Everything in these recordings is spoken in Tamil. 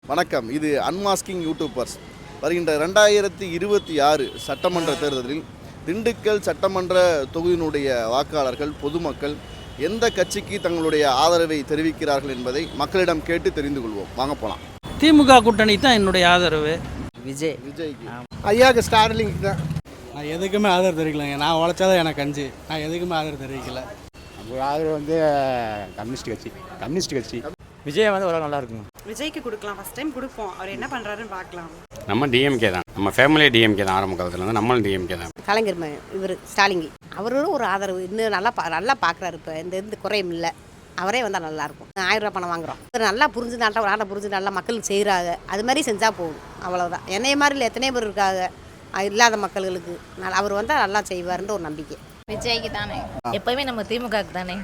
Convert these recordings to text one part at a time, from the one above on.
வணக்கம். இது அன்மாஸ்கிங் யூடியூபர்ஸ். வருகின்ற 2026 சட்டமன்ற தேர்தலில் திண்டுக்கல் சட்டமன்ற தொகுதியினுடைய வாக்காளர்கள் பொதுமக்கள் எந்த கட்சிக்கு தங்களுடைய ஆதரவை தெரிவிக்கிறார்கள் என்பதை மக்களிடம் கேட்டு தெரிந்து கொள்வோம். வாங்க போகலாம். திமுக கூட்டணி தான் என்னுடைய ஆதரவு. விஜய்க்கு. ஐயாவுக்கு ஸ்டார்லிங்க் தான். நான் எதுக்குமே ஆதரவு தெரிவிக்கலைங்க. நான் உழைச்சாதான் எனக்கு கஞ்சி. நான் எதுக்குமே ஆதரவு தெரிவிக்கல. நம்ம ஆதரவு வந்து கம்யூனிஸ்ட் கட்சி விஜய் வந்து ஒரு நல்லா இருக்குங்க. விஜய்க்கு கொடுக்கலாம். ஃபர்ஸ்ட் டைம் கொடுப்போம். அவர் என்ன பண்ணுறாருன்னு பார்க்கலாம். நம்ம டிஎம்கே தான். நம்ம ஃபேமிலியே டிஎம்கே தான். ஆரம்ப காலத்தில் வந்து நம்மளும் டிஎம்கே தான். கலைஞர் இவர் ஸ்டாலிங்கி அவரோட ஒரு ஆதரவு இன்னும் நல்லா பார்க்குறாரு. இப்போ இந்த குறையும் இல்லை. அவரே வந்தால் நல்லாயிருக்கும். 1000 ரூபா பணம் வாங்குகிறோம். இவர் நல்லா புரிஞ்சு நாட்டை புரிஞ்சு நல்லா மக்களுக்கு செய்கிறாங்க. அது மாதிரி செஞ்சால் போதும். அவ்வளோதான். என்னைய மாதிரி இல்லை, எத்தனையோ பேர் இருக்காங்க இல்லாத மக்களுக்கு. அவர் வந்தால் நல்லா செய்வார்ன்ற ஒரு நம்பிக்கை. விஜய்க்கு தானே. எப்போயுமே நம்ம திமுகவுக்கு தானே.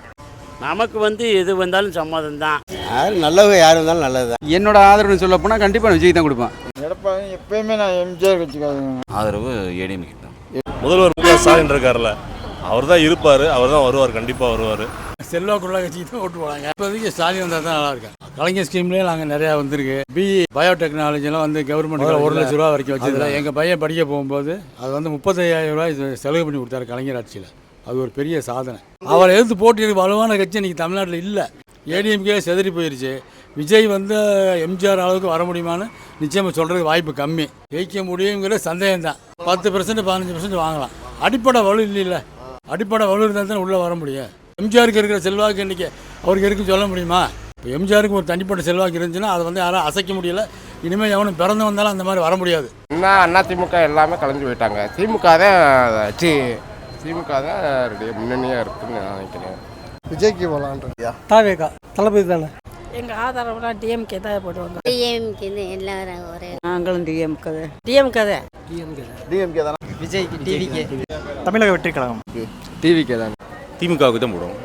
நமக்கு வந்து எது வந்தாலும் சம்மதம் தான். யார் நல்லவங்க யார் இருந்தாலும் நல்லது தான். என்னோட ஆதரவு சொல்ல போனால் கண்டிப்பாக விஜய் தான் கொடுப்பேன். எப்பயுமே நான் எம்ஜிஆர் கட்சிக்காரங்க. ஆதரவு ஏடிஎம்கே தான். முதல்வர் ஸ்டாலின் இருக்கார்ல, அவர் தான் இருப்பார், அவர் தான் வருவார், கண்டிப்பாக வருவார். செல்வாக்குள்ள கட்சிக்கு தான் ஓட்டு போவாங்க. இப்போதைக்கு ஸ்டாலின் வந்தால் தான் நல்லா இருக்கும். கலைஞர் ஸ்கீம்லேயே நாங்கள் நிறையா வந்திருக்கு. பயோடெக்னாலஜிலாம் வந்து கவர்மெண்ட் 1 லட்ச ரூபா வரைக்கும் வச்சதில்ல. எங்கள் பையன் படிக்க போகும்போது அது வந்து 35,000 ரூபாய் செலவு பண்ணி கொடுத்தாரு கலைஞர் ஆட்சியில். அது ஒரு பெரிய சாதனை. அவரை எதிர்த்து போட்டி வலுவான கட்சி இன்றைக்கி தமிழ்நாட்டில் இல்லை. ஏடிஎம்கே செதறி போயிடுச்சு. விஜய் வந்து எம்ஜிஆர் அளவுக்கு வர முடியுமான்னு நிச்சயமாக சொல்கிறதுக்கு வாய்ப்பு கம்மி. ஜெயிக்க முடியுங்கிற சந்தேகம் தான். 10% 15% வாங்கலாம். அடிப்படை வலு இல்லைல்ல. அடிப்படை வலு இருந்தால் தான் உள்ளே வர முடியும். எம்ஜிஆருக்கு இருக்கிற செல்வாக்கு இன்றைக்கி அவருக்கு இருக்குன்னு சொல்ல முடியுமா? இப்போ எம்ஜிஆருக்கு ஒரு தனிப்பட்ட செல்வாக்கு இருந்துச்சுன்னா அதை வந்து யாரும் அசைக்க முடியல. இனிமேல் எவனும் பிறந்து வந்தாலும் அந்த மாதிரி வர முடியாது. அண்ணா திமுக எல்லாமே கலைஞ்சு போயிட்டாங்க. திமுக தான் முன்னணியாக இருக்குன்னு நான் நினைக்கிறேன். விஜய்க்கு போகலான்றியா? தாவேகா தளபதி தானே. எங்கள் ஆதரவுலாம் டிஎம்கே தான் போடுவாங்க. டிஎம்கே எல்லாரும் ஒரே. நாங்களும் டிஎம்கே தான். டிஎம்கே தானே. விஜய்க்கு டிவிகே. தமிழக வெற்றி கழகம் டிவிக்கே தான். திமுகவுக்கு தான் போடுவோம்.